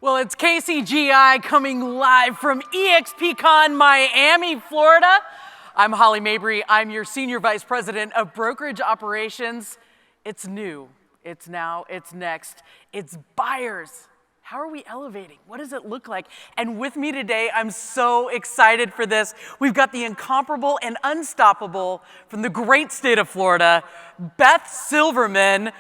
Well, it's KCGI coming live from EXPCon Miami, Florida. I'm Holly Mabery. I'm your Senior Vice President of Brokerage Operations. It's new, it's now, it's next. It's buyers. How are we elevating? What does it look like? And with me today, I'm so excited for this. We've got the incomparable and unstoppable from the great state of Florida, Beth Silverman,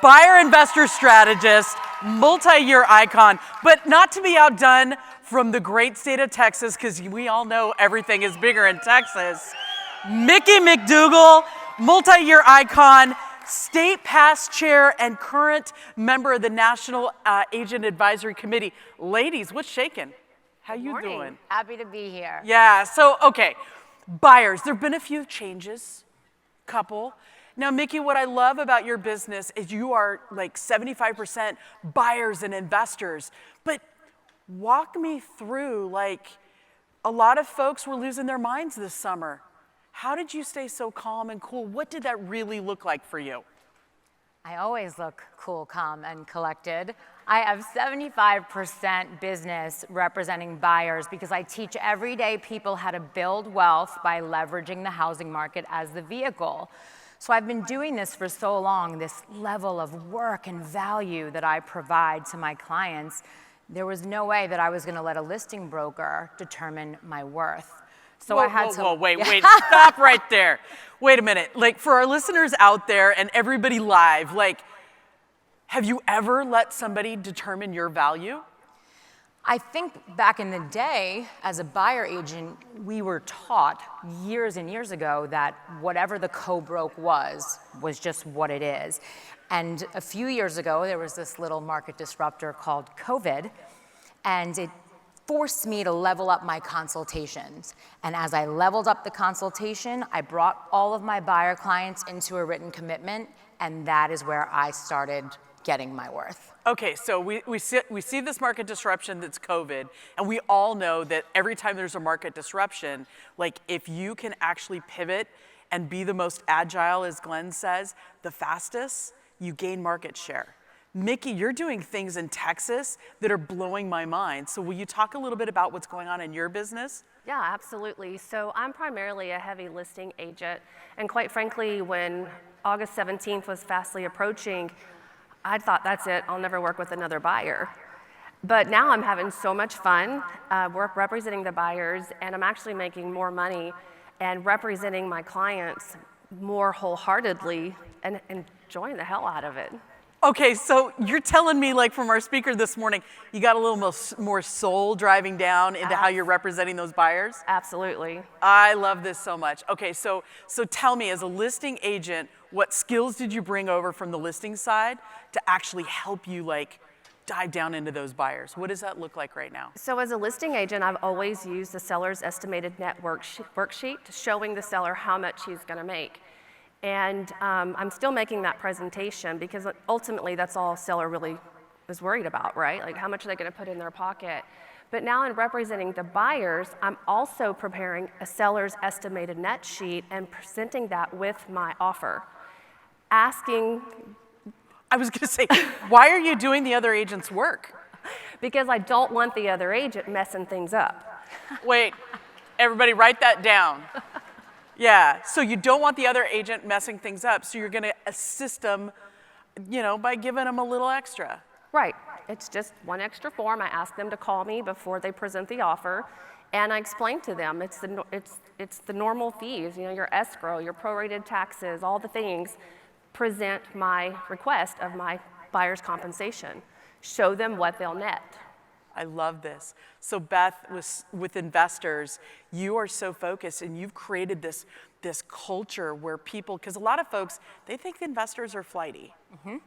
buyer investor strategist, multi-year icon, but not to be outdone from the great state of Texas, because we all know everything is bigger in Texas. Mikki McDougal, multi-year icon, state past chair and current member of the National Agent Advisory Committee. Ladies, what's shaking? How you doing? Happy to be here. Yeah, so, okay, buyers, there've been a few changes, couple. Now, Mikki, what I love about your business is you are like 75% buyers and investors, but walk me through, like, a lot of folks were losing their minds this summer. How did you stay so calm and cool? What did that really look like for you? I always look cool, calm, and collected. I have 75% business representing buyers because I teach everyday people how to build wealth by leveraging the housing market as the vehicle. So I've been doing this for so long, this level of work and value that I provide to my clients, there was no way that I was gonna let a listing broker determine my worth. So I had to. Wait, stop right there. Wait a minute, like for our listeners out there and everybody live, like, have you ever let somebody determine your value? I think back in the day, as a buyer agent, we were taught years and years ago that whatever the co-broke was just what it is. And a few years ago, there was this little market disruptor called COVID, and it forced me to level up my consultations. And as I leveled up the consultation, I brought all of my buyer clients into a written commitment, and that is where I started getting my worth. Okay, so we see this market disruption that's COVID, and we all know that every time there's a market disruption, like if you can actually pivot and be the most agile, as Glenn says, the fastest, you gain market share. Mikki, you're doing things in Texas that are blowing my mind. So will you talk a little bit about what's going on in your business? Yeah, absolutely. So I'm primarily a heavy listing agent. And quite frankly, when August 17th was fastly approaching, I thought, that's it, I'll never work with another buyer. But now I'm having so much fun representing the buyers, and I'm actually making more money and representing my clients more wholeheartedly and enjoying the hell out of it. Okay, so you're telling me, like from our speaker this morning, you got a little more soul driving down into how you're representing those buyers? Absolutely. I love this so much. Okay, so tell me, as a listing agent, what skills did you bring over from the listing side to actually help you like dive down into those buyers? What does that look like right now? So as a listing agent, I've always used the seller's estimated net worksheet showing the seller how much he's gonna make. And I'm still making that presentation because ultimately that's all a seller really is worried about, right? Like how much are they gonna put in their pocket? But now in representing the buyers, I'm also preparing a seller's estimated net sheet and presenting that with my offer. Asking. I was gonna say, why are you doing the other agent's work? Because I don't want the other agent messing things up. Wait, everybody write that down. Yeah, so you don't want the other agent messing things up, so you're gonna assist them, you know, by giving them a little extra. Right, it's just one extra form. I ask them to call me before they present the offer, and I explain to them it's the normal fees, you know, your escrow, your prorated taxes, all the things. Present my request of my buyer's compensation. Show them what they'll net. I love this. So Beth, with investors, you are so focused and you've created this culture where people, because a lot of folks, they think investors are flighty. Mm-hmm.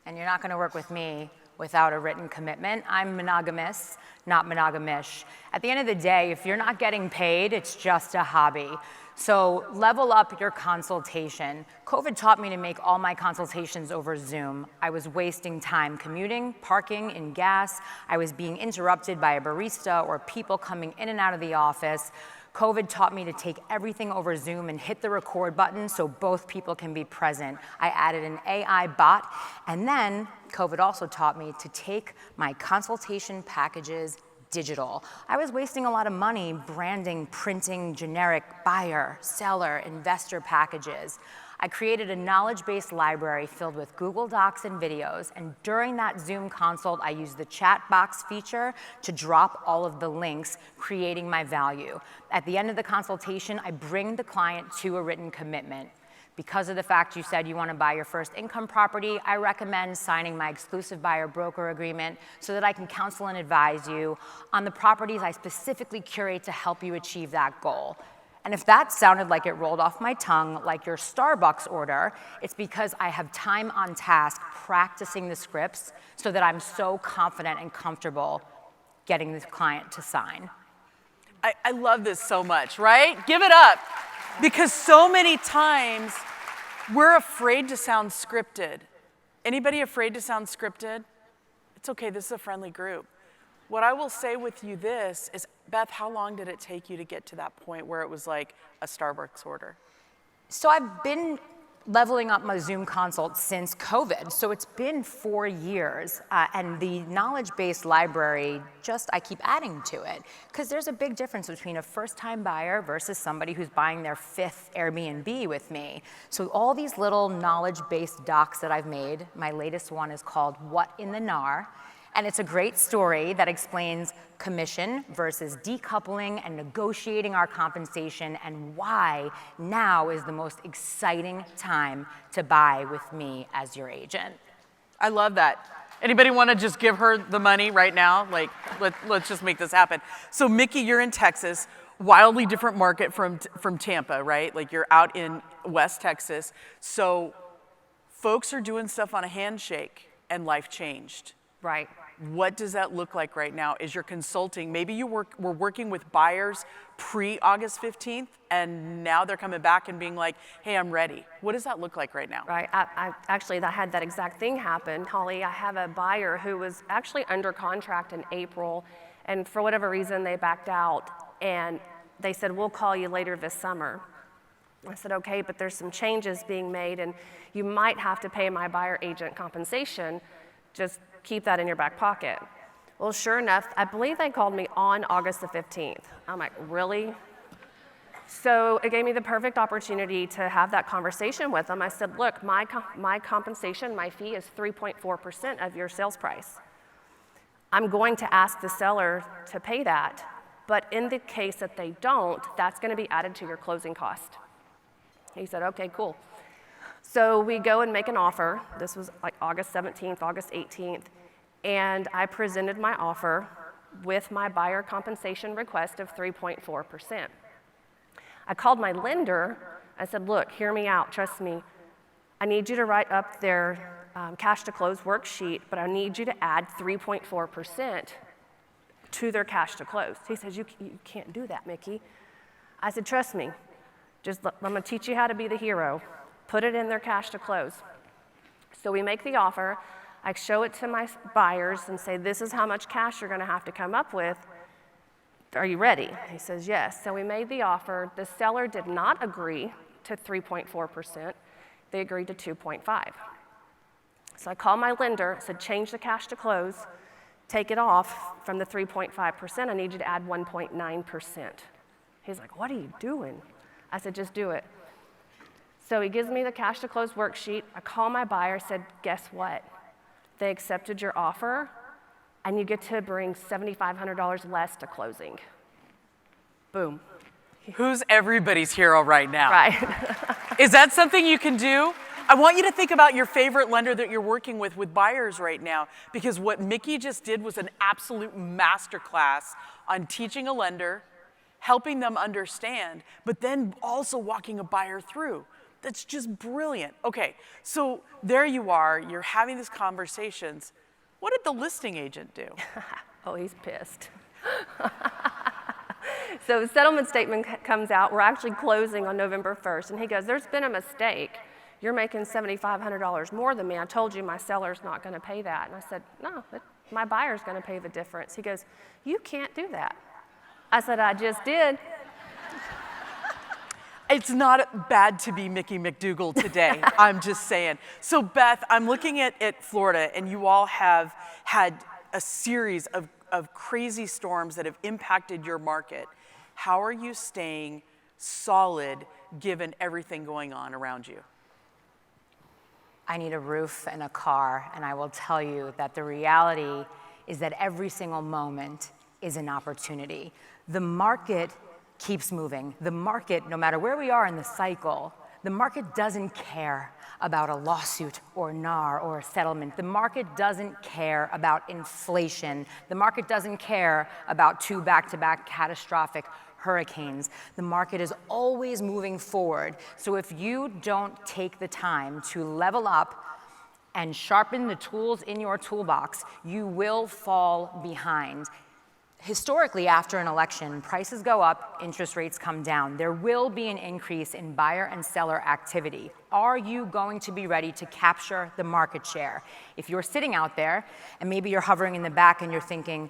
And you're not gonna work with me without a written commitment. I'm monogamous, not monogamish. At the end of the day, if you're not getting paid, it's just a hobby. So level up your consultation. COVID taught me to make all my consultations over Zoom. I was wasting time commuting, parking, and gas. I was being interrupted by a barista or people coming in and out of the office. COVID taught me to take everything over Zoom and hit the record button so both people can be present. I added an AI bot, and then COVID also taught me to take my consultation packages digital. I was wasting a lot of money branding, printing generic buyer, seller, investor packages. I created a knowledge-based library filled with Google Docs and videos, and during that Zoom consult, I used the chat box feature to drop all of the links, creating my value. At the end of the consultation, I bring the client to a written commitment. Because of the fact you said you want to buy your first income property, I recommend signing my exclusive buyer broker agreement so that I can counsel and advise you on the properties I specifically curate to help you achieve that goal. And if that sounded like it rolled off my tongue like your Starbucks order, it's because I have time on task practicing the scripts so that I'm so confident and comfortable getting the client to sign. I love this so much, right? Give it up. Because so many times we're afraid to sound scripted. Anybody afraid to sound scripted? It's okay, this is a friendly group. What I will say with you this is, Beth, how long did it take you to get to that point where it was like a Starbucks order? So I've been leveling up my Zoom consult since COVID. So it's been 4 years, and the knowledge-based library, I keep adding to it, because there's a big difference between a first-time buyer versus somebody who's buying their 5th Airbnb with me. So all these little knowledge-based docs that I've made, my latest one is called What in the NAR, and it's a great story that explains commission versus decoupling and negotiating our compensation and why now is the most exciting time to buy with me as your agent. I love that. Anybody want to just give her the money right now? Like, let's just make this happen. So Mikki, you're in Texas, wildly different market from Tampa, right? Like you're out in West Texas. So folks are doing stuff on a handshake and life changed. Right. What does that look like right now? Is you're consulting, maybe you were working with buyers pre-August 15th, and now they're coming back and being like, hey, I'm ready. What does that look like right now? Right. I actually had that exact thing happen, Holly. I have a buyer who was actually under contract in April, and for whatever reason, they backed out, and they said, we'll call you later this summer. I said, okay, but there's some changes being made, and you might have to pay my buyer agent compensation. Just keep that in your back pocket. Well, sure enough, I believe they called me on August the 15th. I'm like, really? So it gave me the perfect opportunity to have that conversation with them. I said, look, my compensation, my fee is 3.4% of your sales price. I'm going to ask the seller to pay that, but in the case that they don't, that's going to be added to your closing cost. He said, okay, cool. So we go and make an offer. This was like August 17th, August 18th, and I presented my offer with my buyer compensation request of 3.4%. I called my lender. I said, look, hear me out, trust me. I need you to write up their cash to close worksheet, but I need you to add 3.4% to their cash to close. He says, you can't do that, Mikki. I said, trust me, I'm gonna teach you how to be the hero. Put it in their cash to close. So we make the offer. I show it to my buyers and say, this is how much cash you're gonna have to come up with. Are you ready? He says, yes. So we made the offer. The seller did not agree to 3.4%. They agreed to 2.5. So I called my lender, said, change the cash to close, take it off from the 3.5%. I need you to add 1.9%. He's like, what are you doing? I said, just do it. So he gives me the cash to close worksheet. I call my buyer, said, guess what? They accepted your offer, and you get to bring $7,500 less to closing. Boom. Who's everybody's hero right now? Right. Is that something you can do? I want you to think about your favorite lender that you're working with buyers right now, because what Mikki just did was an absolute masterclass on teaching a lender, helping them understand, but then also walking a buyer through. That's just brilliant. Okay, so there you are, you're having these conversations. What did the listing agent do? Oh, he's pissed. So the settlement statement comes out. We're actually closing on November 1st, and he goes, there's been a mistake. You're making $7,500 more than me. I told you my seller's not gonna pay that. And I said, no, my buyer's gonna pay the difference. He goes, you can't do that. I said, I just did. It's not bad to be Mikki McDougal today. I'm just saying. So Beth, I'm looking at Florida, and you all have had a series of crazy storms that have impacted your market. How are you staying solid given everything going on around you? I need a roof and a car, and I will tell you that the reality is that every single moment is an opportunity. The market keeps moving. The market, no matter where we are in the cycle, the market doesn't care about a lawsuit or NAR or a settlement. The market doesn't care about inflation. The market doesn't care about 2 back-to-back catastrophic hurricanes. The market is always moving forward. So if you don't take the time to level up and sharpen the tools in your toolbox, you will fall behind. Historically, after an election, prices go up, interest rates come down. There will be an increase in buyer and seller activity. Are you going to be ready to capture the market share? If you're sitting out there and maybe you're hovering in the back and you're thinking,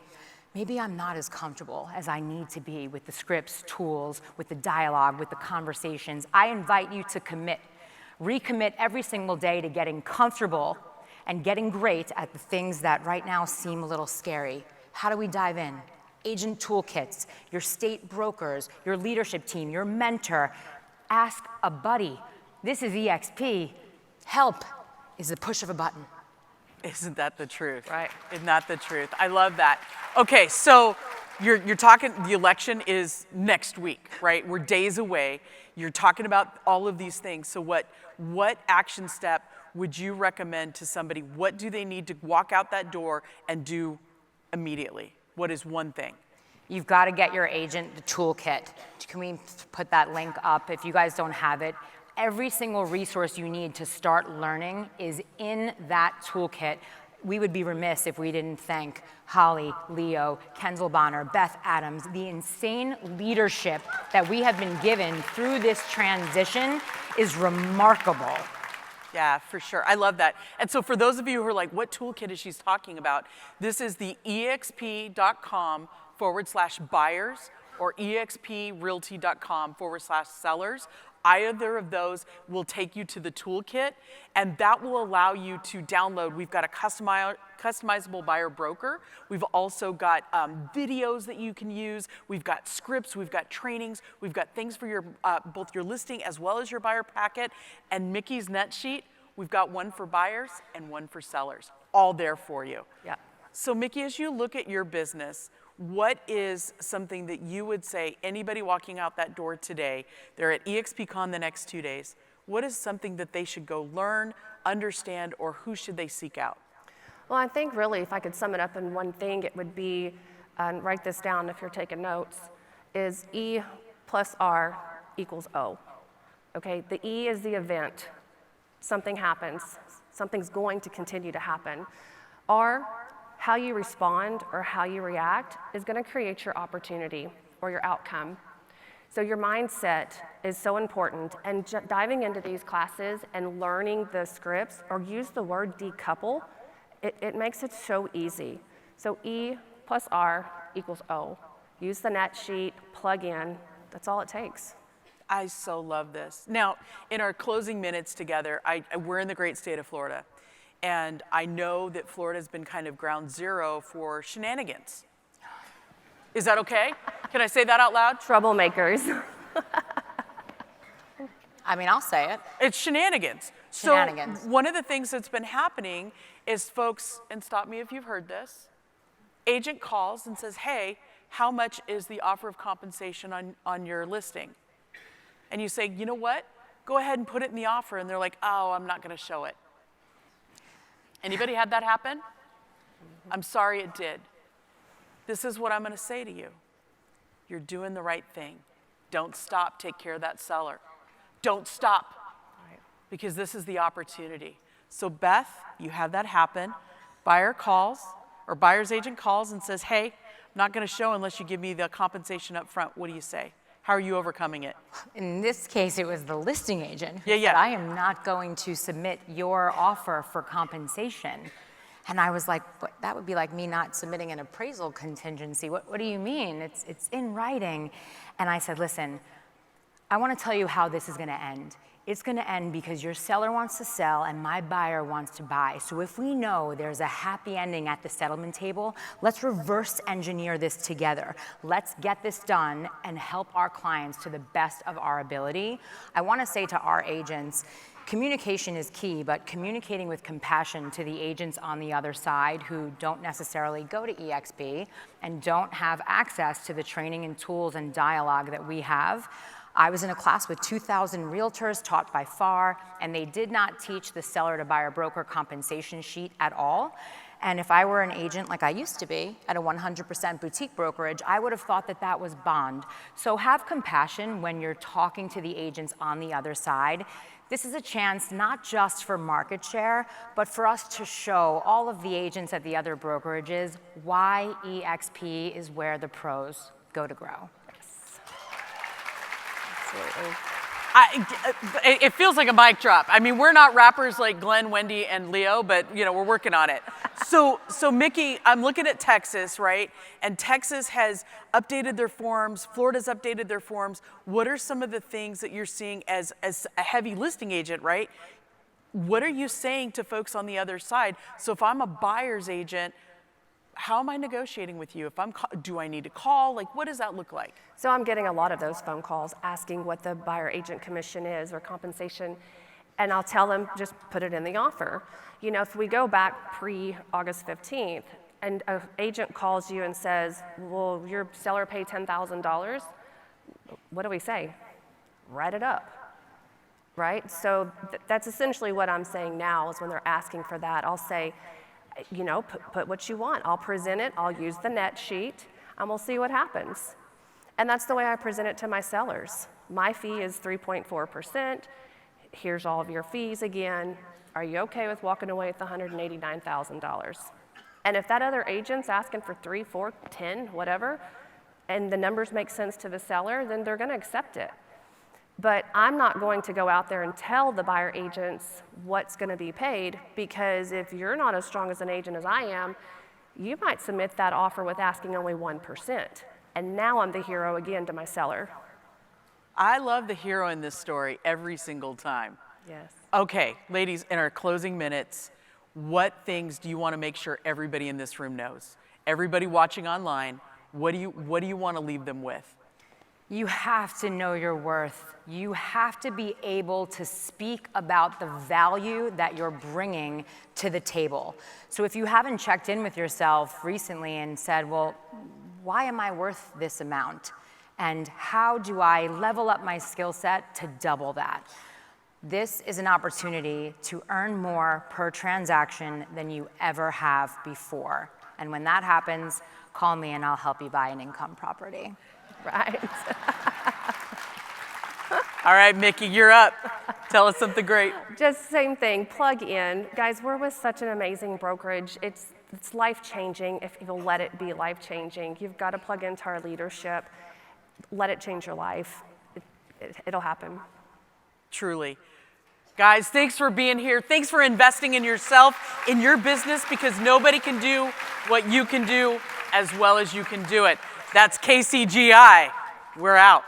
maybe I'm not as comfortable as I need to be with the scripts, tools, with the dialogue, with the conversations, I invite you to commit. Recommit every single day to getting comfortable and getting great at the things that right now seem a little scary. How do we dive in? Agent toolkits, your state brokers, your leadership team, your mentor. Ask a buddy. This is EXP. Help is the push of a button. Isn't that the truth? Right. Isn't that the truth? I love that. Okay, so you're talking, the election is next week, right? We're days away. You're talking about all of these things. So what action step would you recommend to somebody? What do they need to walk out that door and do immediately? What is one thing? You've got to get your agent the toolkit. Can we put that link up if you guys don't have it? Every single resource you need to start learning is in that toolkit. We would be remiss if we didn't thank Holly, Leo, Kenzel Bonner, Beth Adams. The insane leadership that we have been given through this transition is remarkable. Yeah, for sure. I love that. And so for those of you who are like, what toolkit is she talking about? This is the exp.com/buyers or exprealty.com/sellers. Either of those will take you to the toolkit, and that will allow you to download. We've got a customizable buyer broker. We've also got videos that you can use. We've got scripts. We've got trainings. We've got things for your both your listing as well as your buyer packet. And Mikki's net sheet, we've got one for buyers and one for sellers, all there for you. Yeah. So Mikki, as you look at your business, what is something that you would say anybody walking out that door today, they're at EXPCon the next 2 days, what is something that they should go learn, understand, or who should they seek out? Well, I think really if I could sum it up in one thing, it would be, and write this down if you're taking notes, is E plus R equals O. Okay, the E is the event. Something happens. Something's going to continue to happen. R, how you respond or how you react is going to create your opportunity or your outcome. So your mindset is so important, and diving into these classes and learning the scripts, or use the word decouple, it makes it so easy. So E plus R equals O. Use the net sheet, plug in, that's all it takes. I so love this. Now, in our closing minutes together, we're in the great state of Florida. And I know that Florida's been kind of ground zero for shenanigans. Is that okay? Can I say that out loud? Troublemakers. I mean, I'll say it. It's shenanigans. Shenanigans. So one of the things that's been happening is folks, and stop me if you've heard this, agent calls and says, hey, how much is the offer of compensation on your listing? And you say, you know what? Go ahead and put it in the offer. And they're like, oh, I'm not going to show it. Anybody had that happen? I'm sorry it did. This is what I'm going to say to you. You're doing the right thing. Don't stop. Take care of that seller. Don't stop, because this is the opportunity. So Beth, you have that happen. Buyer calls, or buyer's agent calls and says, hey, I'm not going to show unless you give me the compensation up front. What do you say? How are you overcoming it? In this case, it was the listing agent who Yeah. said, I am not going to submit your offer for compensation. And I was like, but that would be like me not submitting an appraisal contingency. What do you mean? It's in writing. And I said, listen, I want to tell you how this is going to end. It's going to end because your seller wants to sell and my buyer wants to buy. So if we know there's a happy ending at the settlement table, let's reverse engineer this together. Let's get this done and help our clients to the best of our ability. I want to say to our agents, communication is key, but communicating with compassion to the agents on the other side who don't necessarily go to EXP and don't have access to the training and tools and dialogue that we have. I was in a class with 2,000 realtors taught by FAR, and they did not teach the seller to buyer broker compensation sheet at all. And if I were an agent like I used to be at a 100% boutique brokerage, I would have thought that that was bond. So have compassion when you're talking to the agents on the other side. This is a chance not just for market share, but for us to show all of the agents at the other brokerages why EXP is where the pros go to grow. Absolutely. It feels like a mic drop. I mean, we're not rappers like Glenn, Wendy, and Leo, but we're working on it. So Mikki, I'm looking at Texas, right? And Texas has updated their forms. Florida's updated their forms. What are some of the things that you're seeing as a heavy listing agent, right? What are you saying to folks on the other side? So if I'm a buyer's agent, how am I negotiating with you? Do I need to call? Like, what does that look like? So I'm getting a lot of those phone calls asking what the buyer agent commission is or compensation, and I'll tell them just put it in the offer. If we go back pre-August 15th and an agent calls you and says, well, your seller paid $10,000, what do we say? Write it up, right? So that's essentially what I'm saying now is when they're asking for that, I'll say, put what you want. I'll present it, I'll use the net sheet, and we'll see what happens. And that's the way I present it to my sellers. My fee is 3.4%. Here's all of your fees again. Are you okay with walking away with $189,000? And if that other agent's asking for 3, 4, 10, whatever, and the numbers make sense to the seller, then they're gonna accept it. But I'm not going to go out there and tell the buyer agents what's going to be paid, because if you're not as strong as an agent as I am, you might submit that offer with asking only 1%. And now I'm the hero again to my seller. I love the hero in this story every single time. Yes. Okay, ladies, in our closing minutes, what things do you want to make sure everybody in this room knows? Everybody watching online, what do you want to leave them with? You have to know your worth. You have to be able to speak about the value that you're bringing to the table. So if you haven't checked in with yourself recently and said, well, why am I worth this amount? And how do I level up my skill set to double that? This is an opportunity to earn more per transaction than you ever have before. And when that happens, call me and I'll help you buy an income property. Right. All right, Mikki, you're up. Tell us something great. Just same thing, plug in. Guys, we're with such an amazing brokerage. It's life-changing if you'll let it be life-changing. You've got to plug into our leadership. Let it change your life. It'll happen. Truly. Guys, thanks for being here. Thanks for investing in yourself, in your business, because nobody can do what you can do as well as you can do it. That's KCGI. We're out.